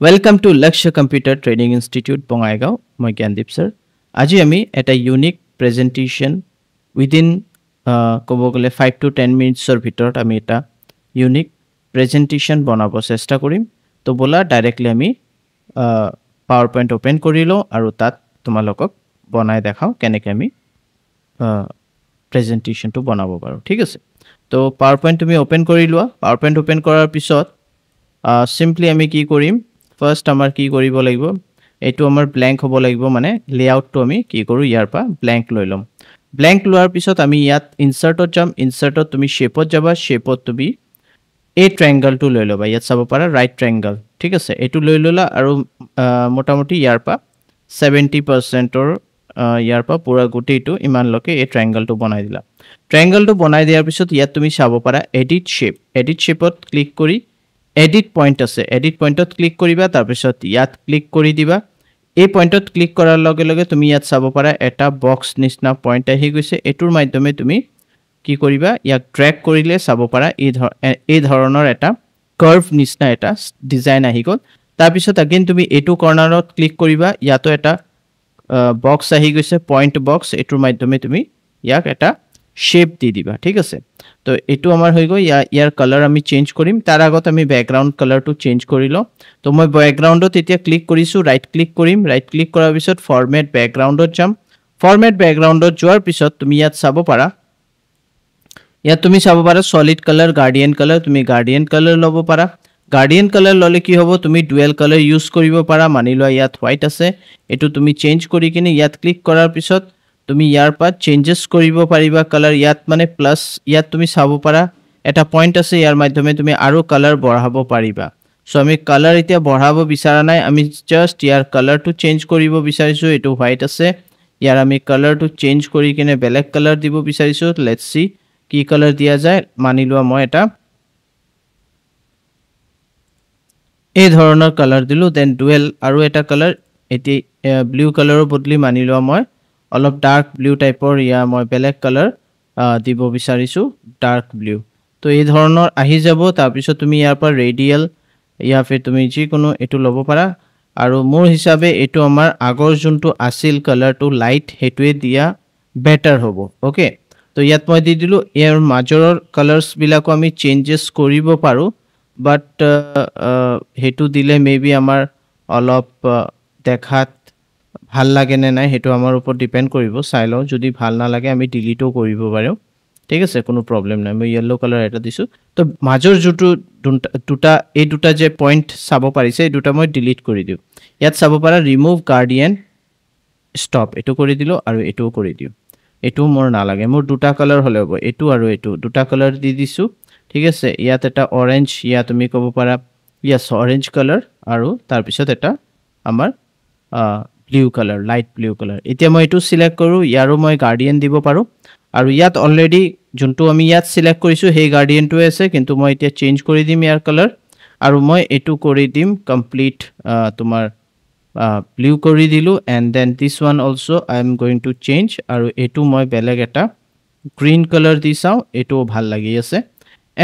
Welcome to Lakshya Computer Training Institute, Bongaigaon. Moi Gyandeep sir. Aji ami eta unique presentation within kobo gole 5 to 10 minutes or bhitorot ami eta unique presentation bonabo chesta korim. To bola directly ami PowerPoint open korilo aru tat tumalokok bonai dekhao keneke ami presentation to bonabo paru. Thik ase. To PowerPoint tumi open korilua. PowerPoint open korar pisot simply ami ki korim. First amar ki koribo lagibo etu amar blank hobo lagibo mane layout to ami ki koru yar pa blank loilom blank loar pisot ami yat insert ot jam insert ot tumi shape ot jaba shape ot to be a triangle to loiloba yat sabo para right triangle thik ase etu loilola aru motamoti yar pa 70% or yar pa pura gotei to iman loke a triangle to banai dila triangle to banai diar pisot yat tumi sabo para edit shape ot click kori edit point ase edit point ot click koriba tar pisot yat click kori diba ei point ot click korar loge loge tumi yat sabo para eta box nisna point ahi goise etur maidhome tumi ki koriba yak drag korile sabo para ei dharonor eta curve nisna eta design ahi gol tar pisot again tumi etu corner ot click koriba yato eta box ahi goise point box etur maidhome tumi yak eta shape di diba ঠিক আছে তো এটু আমার হই গো ইয়ার colour আমি change করিম তার আগত আমি ব্যাকগ্রাউন্ড কালার টু চেঞ্জ করিলো তো মই ব্যাকগ্রাউন্ডত এতিয়া ক্লিক কৰিছো ৰাইট ক্লিক কৰিম ৰাইট ক্লিক কৰাৰ পিছত ফৰম্যাট ব্যাকগ্ৰাউন্ডত যাম ফৰম্যাট ব্যাকগ্ৰাউন্ডত যোৱাৰ পিছত তুমি ইয়াত চাব পাৰা ইয়াত তুমি চাব পাৰা সলিড কালাৰ গাৰ্ডিয়ান কালাৰ তুমি গাৰ্ডিয়ান কালাৰ লব পাৰা গাৰ্ডিয়ান কালাৰ ললে কি হ'ব তুমি ডুয়েল কালাৰ ইউজ কৰিব পাৰা মানি লোৱা ইয়াত হোয়াইট আছে এটু তুমি চেঞ্জ কৰি কিনে ইয়াত ক্লিক কৰাৰ পিছত তুমি ইয়াৰ পা চেঞ্জেস কৰিব পাৰিবা কালাৰ ইয়াত মানে প্লাস ইয়াত তুমি চাব পাৰা এটা পইণ্ট আছে ইয়াৰ মাধ্যমে তুমি আৰু কালাৰ বঢ়াব পাৰিবা সো আমি কালাৰ এতিয়া বঢ়াব বিচাৰা নাই আমি just year colour to change কৰিব বিচাৰিছো এটো হোয়াইট আছে ইয়াৰ আমি কালাৰ টু চেঞ্জ কৰি কিনে বেলেগ কালাৰ দিব বিচাৰিছো লেটস সি কি কালাৰ দিয়া যায় মানি লোৱা মই এটা এই ধৰণৰ কালাৰ দিলো দেন ডুয়েল আৰু এটা কালাৰ এটি ব্লু কালাৰৰ বদলি মানি লোৱা মই অলপ ডাৰ্ক ব্লু টাইপৰ ইয়া মই বেলেগ কালাৰ দিব বিচাৰিছো ডাৰ্ক ব্লু তো এই ধৰণৰ আহি যাব তাৰ পিছত তুমি ইয়াৰ পৰা ৰেডিয়াল ইয়া ফে তুমি যি কোনো এটু লব পাৰা আৰু মোৰ হিচাপে এটু আমাৰ আগৰ যোনটো আছিল কালাৰ টু লাইট হেতুৱে দিয়া বেটাৰ হ'ব ওকে তো ইয়াত মই দি দিলো ইয়াৰ মাজৰৰ কালাৰস বিলাকো আমি চেঞ্জেস কৰিব পাৰো বাট হেতু দিলে মেবি আমাৰ অলপ দেখাত ভাল লাগে নে নাই হেতু আমাৰ ওপৰত ডিপেন্ড কৰিব চাইলো যদি ভাল না লাগে আমি ডিলিটও কৰিব পাৰো ঠিক আছে কোনো প্ৰবলেম নাই মই ইয়েলো কালাৰ এটা দিছো তো মাজৰ জুটো দুটা যে পইণ্ট চাব পাৰিছে এই দুটা মই ডিলিট কৰি দিও ইয়াত চাব পাৰা ৰিমুভ গাৰ্ডিয়ান ষ্টপ এটো কৰি দিলো আৰু এটো কৰি দিও এটো মোৰ না লাগে মোৰ দুটা কালাৰ হলে হ'ব এটো আৰু এটো দুটা কালাৰ দি দিছো ঠিক আছে ইয়াত এটা অৰেঞ্জ ইয়া তুমি কব পাৰা ইয়াস অৰেঞ্জ কালাৰ আৰু তাৰ পিছত এটা আমাৰ blue color light blue color এতিয়া মই এটো সিলেক্ট কৰো ইয়াৰো মই গাৰ্ডিয়ান দিব পাৰো আৰু ইয়াত অলৰেডি যোনটো আমি ইয়াত সিলেক্ট কৰিছো হে গাৰ্ডিয়ান টো আছে কিন্তু মই এতিয়া চেঞ্জ কৰি দিম ইয়াৰ কালাৰ আৰু মই এটো কৰি দিম কমপ্লিট তোমাৰ blue কৰি দিলো and then this one also I am going to change আৰু এটো মই বেলেগ এটা green color দি চাও এটো ভাল লাগি আছে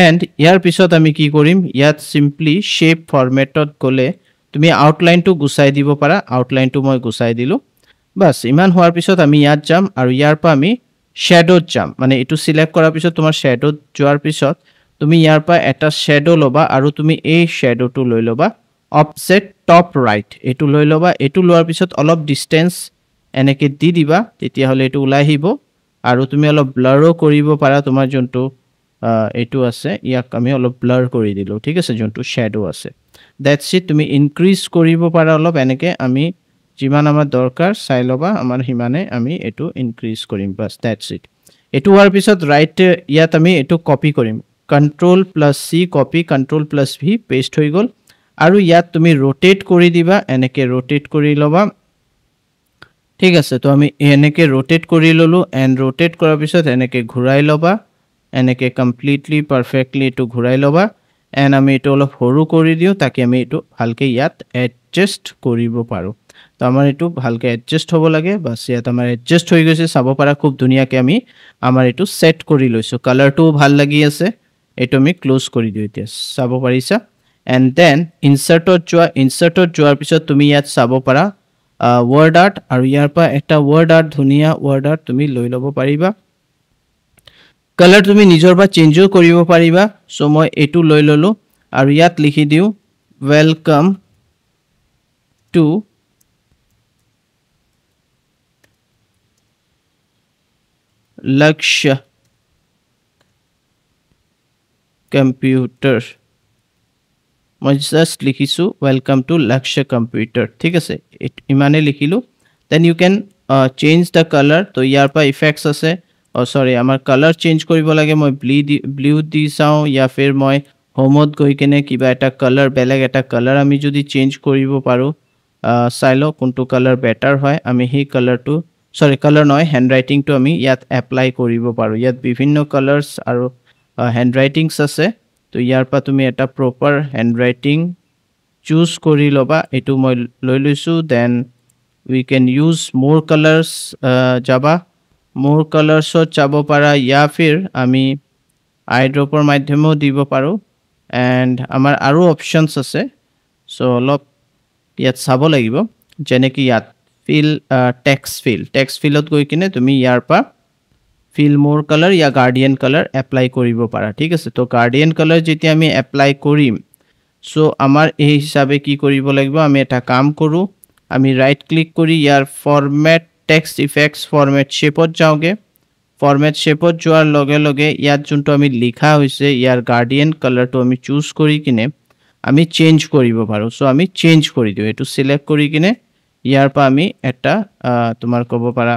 and ইয়াৰ পিছত আমি কি কৰিম ইয়াত simply shape formatত গলে তুমি আউটলাইন টু গুছাই দিব পাৰা আউটলাইন টু মই গুছাই দিলো বাস ইমান হোৱাৰ পিছত আমি ইয়াত যাম আৰু ইয়াৰ পা আমি শ্যাডোত যাম মানে এটো সিলেক্ট কৰাৰ পিছত তোমাৰ শ্যাডোত যোৱাৰ পিছত তুমি ইয়াৰ পা এটা শ্যাডো লবা আৰু তুমি এই শ্যাডোটো লৈ লবা অফসেট টপ ৰাইট এটো লৈ লবা এটো লোৱাৰ পিছত অলপ ডিসটেন্স এনেকে দি দিবা তেতিয়া হলে এটো উলাই আহিব আৰু তুমি অলপ ব্লাৰও কৰিব পাৰা তোমাৰ যোনটো এটো আছে ইয়াক আমি অলপ ব্লাৰ কৰি দিলো ঠিক আছে যোনটো শ্যাডো আছে দ্যাটস ইট তুমি ইনক্ৰিজ কৰিব পাৰা অলপ এনেকে আমি যিমান আমাৰ দৰকাৰ চাই লবা আমাৰ হিমানে আমি এটো ইনক্ৰিজ কৰিম বাস দ্যাটস ইট এটো হোৱাৰ পিছত ৰাইট ইয়াত আমি এটো কপি কৰিম control plus C copy control plus V paste হৈ গল আৰু ইয়াত তুমি rotate কৰি দিবা এনেকে rotate কৰি লবা ঠিক আছে তো আমি এনেকে rotate কৰি ললো and rotate কৰাৰ পিছত এনেকে ঘুৰাই লবা এনেকে কমপ্লিটলি পাৰফেক্টলি এটো ঘুৰাই লবা and আমি এটো অলপ হৰু কৰি দিও তাকি আমি এটো ভালকে ইয়াত এডজাস্ট কৰিব পাৰো তো আমাৰ এটো ভালকে এডজাস্ট হ'ব লাগে বাস ইয়াত আমাৰ এডজাস্ট হৈ গৈছে চাব পাৰা খুব ধুনিয়াকে আমি আমাৰ এটো সেট কৰি লৈছো কালাৰটো ভাল লাগি আছে এটো আমি ক্লোজ কৰি দিও এতিয়া চাব পাৰিছা and then insert যোৱাৰ পিছত তুমি ইয়াত চাব পাৰা word art আৰু ইয়াৰ পৰা এটা word art ধুনিয়া word art তুমি লৈ ল'ব পাৰিবা color তুমি নিজৰ বা চেঞ্জও কৰিব পাৰিবা সো মই এটো লৈ ললো আৰু ইয়াত লিখি দিও welcome to Lakshya Computer মই জাস্ট লিখিছো welcome to Lakshya Computer ঠিক আছে ইমানে লিখিলো then you can change the color তো ইয়াৰ পৰা effects আছে sorry আমাৰ color change কৰিব লাগে মই blue দি চাও या फिर মই হোমত গৈ কেনে কিবা এটা color বেলেগ এটা color আমি যদি চেঞ্জ কৰিব পাৰো চাইলো কোনটো color better হয় আমি হি colorটো sorry color নহয় handwriting to আমি ইয়াত apply কৰিব পাৰো ইয়াত বিভিন্ন colors আৰু handwritings আছে তো ইয়াৰ পৰা তুমি এটা proper handwriting choose কৰি লবা এটো মই লৈ লৈছো then we can use more colors java more colors চাব পাৰা या फिर আমি eyedropper মাধ্যমেও দিব পাৰো and আমাৰ আৰু options আছে so অলপ ইয়াত চাব লাগিব যেনে কি ইয়াত fill text fillত গৈ কিনে তুমি ইয়াৰ পৰা fill more color या guardian color apply কৰিব পাৰা ঠিক আছে তো guardian color যেতিয়া আমি apply কৰিম সো আমাৰ এই হিচাবে কি কৰিব লাগিব আমি এটা কাম কৰো আমি ৰাইট ক্লিক কৰি ইয়াৰ format text effects format shapeত যাওগে format shapeত যোৱাৰ লগে লগে ইয়াত যোনটো আমি লিখা হৈছে ইয়াৰ guardian color to আমি চুজ কৰি কিনে আমি চেঞ্জ কৰিব পাৰো সো আমি চেঞ্জ কৰি দিও এটো সিলেক্ট কৰি কিনে ইয়াৰ পৰা আমি এটা তোমাৰ ক'ব পাৰা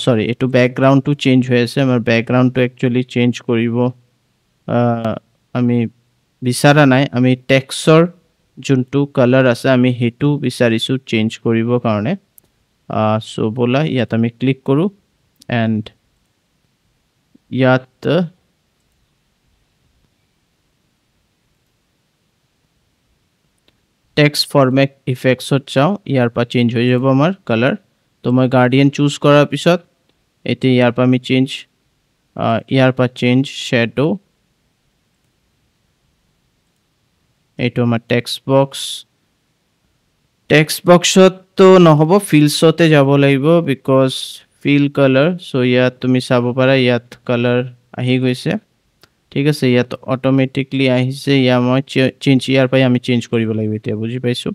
sorry এটো ব্যাকগ্ৰাউন্ড টু চেঞ্জ হৈ আছে আমাৰ ব্যাকগ্ৰাউন্ড টু একচুয়ালি চেঞ্জ কৰিব আমি বিচাৰা নাই আমি টেক্সটৰ যোনটো কালাৰ আছে আমি হেতু বিচাৰিছো চেঞ্জ কৰিব কাৰণে সো বলা ইয়াত আমি ক্লিক কৰো and ইয়াত text format effects যাও ইয়াৰ পৰা চেঞ্জ হৈ যাব আমাৰ কালাৰ তো মই গাৰ্ডিয়ান চুজ কৰাৰ পিছত এতে ইয়াৰ পৰা আমি চেঞ্জ ইয়াৰ পৰা চেঞ্জ শ্যাডো এটো আমাৰ টেক্সট বক্সত তো নহব ফিলছতে যাব লাগিব বিকজ ফিল কালাৰ সো ইয়াত তুমি চাব পাৰা ইয়াত কালাৰ আহি গৈছে ঠিক আছে ইয়াত অটোমেটিকলি আহিছে ইয়া মই চেঞ্জ ইয়াৰ পৰা আমি চেঞ্জ কৰিব লাগিব এতিয়া বুজি পাইছো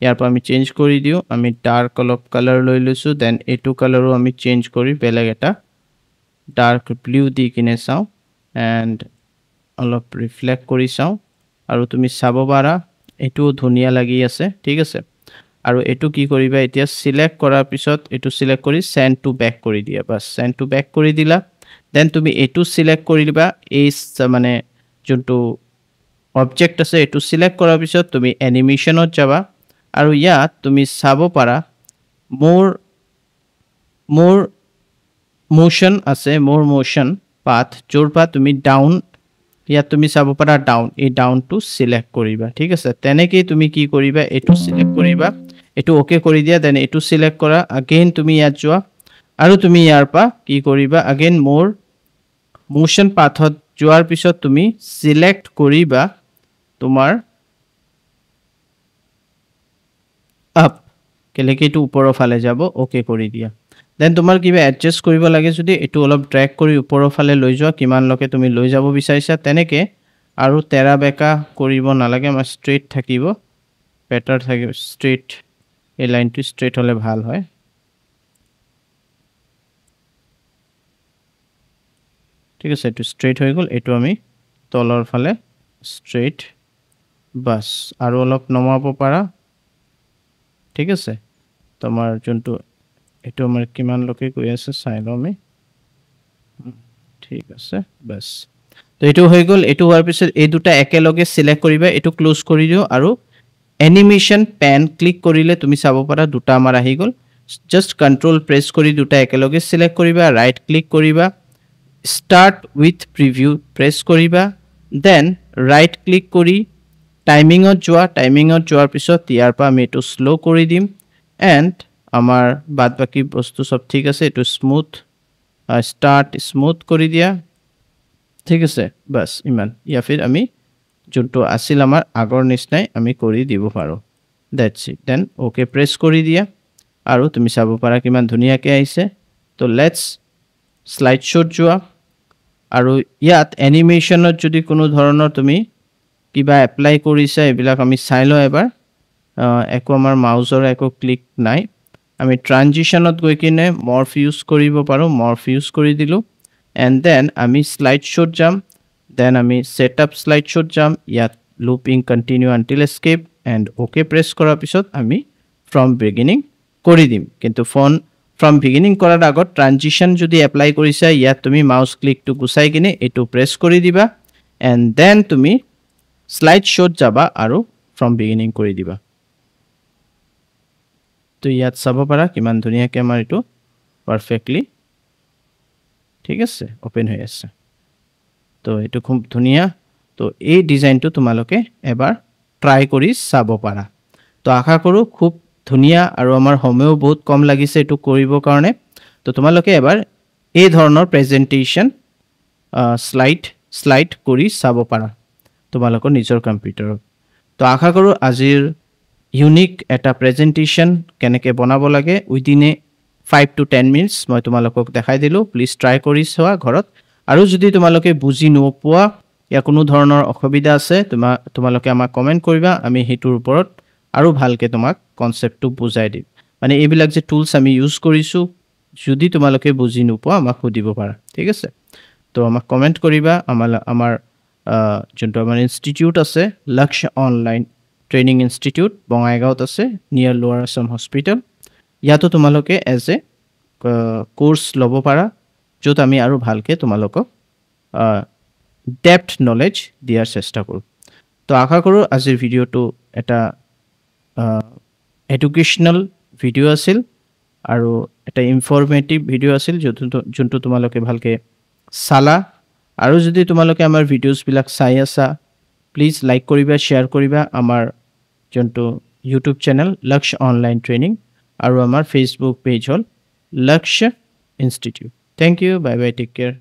ইয়াৰ পৰা আমি চেঞ্জ কৰি দিও আমি ডাৰ্ক অলপ কালাৰ লৈ লৈছো দেন এটো কালাৰো আমি চেঞ্জ কৰি বেলেগ এটা ডাৰ্ক ব্লু দি কিনে চাও এন্ড অলপ ৰিফ্লেক্ট কৰি চাও আৰু তুমি চাব পাৰা এটো ধুনিয়া লাগি আছে ঠিক আছে আৰু এটো কি কৰিবা এতিয়া সিলেক্ট কৰাৰ পিছত এটো সিলেক্ট কৰি সেন্ড টু ব্যাক কৰি দিয়া বাস সেন্ড টু ব্যাক কৰি দিলা দেন তুমি এটো সিলেক্ট কৰি দিবা এই মানে যোনটো অবজেক্ট আছে এটো সিলেক্ট কৰাৰ পিছত তুমি এনিমেশনত যাবা আৰু ইয়াত তুমি চাব পাৰা মোৰ মোশন আছে মোৰ মোশন পাথ জোৰপা তুমি ডাউন ইয়াত তুমি চাব পাৰা ডাউন এই ডাউন টু সিলেক্ট কৰিবা ঠিক আছে তেনেকৈ তুমি কি কৰিবা এটো সিলেক্ট কৰিবা এটো ওকে কৰি দিয়া দেন এটো সিলেক্ট কৰা अगेन তুমি ইয়াত যোৱা আৰু তুমি ইয়াৰ পা কি কৰিবা अगेन মোৰ মোশন পাথত যোৱাৰ পিছত তুমি সিলেক্ট কৰিবা তোমাৰ আপ কেলেকে এটো ওপৰৰ ফালে যাব ওকে কৰি দিয়া দেন তোমাৰ কিবা এডজাস্ট কৰিব লাগে যদি এটো অলপ ড্ৰেগ কৰি ওপৰৰ ফালে লৈ যোৱা কিমান লকে তুমি লৈ যাব বিচাৰিছা তেনেকে আৰু তেৰা বেকা কৰিব নালাগে মা স্ট্ৰেট থাকিব বেটাৰ থাকিব স্ট্ৰেট এই লাইনটো স্ট্ৰেট হলে ভাল হয় ঠিক আছে এটো স্ট্ৰেট হৈ গল এটো আমি তলৰ ফালে স্ট্ৰেট বাস আৰু অলপ নমাব পাৰা ঠিক আছে তোমাৰ যোনটো এটো আমাৰ কিমান লকে গৈ আছে চাই লও আমি ঠিক আছে বাস তো এটো হৈ গল এটো হোৱাৰ পিছত এই দুটা একেলগে সিলেক্ট কৰিবা এটো ক্লোজ কৰি দিও আৰু এনিমেশন পেন ক্লিক কৰিলে তুমি চাব পাৰা দুটা আমাৰ আহি গল জাস্ট কন্ট্ৰোল প্ৰেছ কৰি দুটা একেলগে সিলেক্ট কৰিবা ৰাইট ক্লিক কৰিবা স্টাৰ্ট উইথ প্ৰিভিউ প্ৰেস কৰিবা দেন ৰাইট ক্লিক কৰি টাইমিংত যোৱাৰ পিছত ইয়াৰ পৰা আমি এটো স্লো কৰি দিম এন্ড আমাৰ বাদ বাকি বস্তু সব ঠিক আছে এটো স্মুথ স্টাৰ্ট স্মুথ কৰি দিয়া ঠিক আছে বাস ইমান ইয়া ফিৰ আমি যোনটো আছিল আমাৰ আগৰ নিচিনাই আমি কৰি দিব পাৰো that's it then okay press কৰি দিয়া আৰু তুমি চাব পাৰা কিমান ধুনীয়াকৈ আহিছে তো লেটস স্লাইড শ্বট যোৱা আৰু ইয়াত এনিমেশনত যদি কোনো ধৰণৰ তুমি কিবা এপ্লাই কৰিছা এইবিলাক আমি চাই লওঁ এবাৰ একো আমাৰ মাউজৰ একো ক্লিক নাই আমি ট্ৰানজিশনত গৈ কিনে মৰ্ফ ইউজ কৰিব পাৰো মৰ্ফ ইউজ কৰি দিলো এণ্ড দেন আমি স্লাইড শ্বট যাম দেন আমি সেটআপ স্লাইড শ্বট যাম ইয়াত looping continue until escape and okay press কৰাৰ পিছত আমি ফ্ৰম বিগিনিং কৰি দিম কিন্তু ফ্ৰম বিগিনিং কৰাৰ আগত ট্ৰানজিশন যদি এপ্লাই কৰিছা ইয়াত তুমি মাউস ক্লিকটো গুচাই কিনে এটো প্ৰেছ কৰি দিবা এণ্ড দেন তুমি স্লাইড শ্বট যাবা আৰু ফ্ৰম বিগিনিং কৰি দিবা তো ইয়াত চাব পাৰা কিমান ধুনীয়াকৈ আমাৰ এটো পাৰফেক্টলি ঠিক আছে ওপেন হৈ আছে তো এটো খুব ধুনীয়া তো এই ডিজাইনটো তোমালোকে এবাৰ ট্ৰাই কৰি চাব পাৰা তো আশা কৰো খুব ধুনীয়া আৰু আমাৰ সময়ও বহুত কম লাগিছে এটো কৰিব কাৰণে তো তোমালোকে এবাৰ এই ধৰণৰ প্ৰেজেন্টেশন স্লাইড কৰি চাব পাৰা তোমালোকৰ নিজৰ কম্পিউটাৰত তো আশা কৰো আজিৰ ইউনিক এটা প্ৰেজেন্টেশন কেনেকৈ বনাব লাগে উইদিনে 5 to 10 মিনিটস মই তোমালোকক দেখাই দিলো প্লিজ ট্ৰাই কৰি চোৱা ঘৰত আৰু যদি তোমালোকে বুজি নোপোৱা या কোনো ধৰণৰ অসুবিধা আছে তোমালোকে আমাক কমেন্ট কৰিবা আমি হেতুৰ ওপৰত আৰু ভালকে তোমাক কনসেপ্টটো বুজাই দিম মানে এইবিলাক যে টুলস আমি ইউজ কৰিছো যদি তোমালোকে বুজি নোপোৱা আমাক সুধিব পাৰা ঠিক আছে তো আমাক কমেন্ট কৰিবা আমাৰ যোনটো আমাৰ ইনষ্টিটিউট আছে লক্ষ্য অনলাইন ট্ৰেইনিং ইনষ্টিটিউট বঙাইগাঁৱত আছে নিয়াৰ লোৱাৰ আসাম হস্পিটেল ইয়াতো তোমালোকে এজ এ কোৰ্স ল'ব পাৰা য'ত আমি আৰু ভালকে তোমালোকক ডেপথ নলেজ দিয়াৰ চেষ্টা কৰোঁ তো আশা কৰোঁ আজিৰ ভিডিঅ'টো এটা এডুকেশ্যনেল ভিডিঅ' আছিল আৰু এটা ইনফৰমেটিভ ভিডিঅ' আছিল যোনটো তোমালোকে ভালকে চালা আৰু যদি তোমালোকে আমাৰ ভিডিঅ'ছবিলাক চাই আছা প্লিজ লাইক কৰিবা শ্বেয়াৰ কৰিবা আমাৰ যোনটো YouTube channel Lakshya online training আৰু আমাৰ ফেচবুক পেজ হ'ল Lakshya institute thank you bye bye take care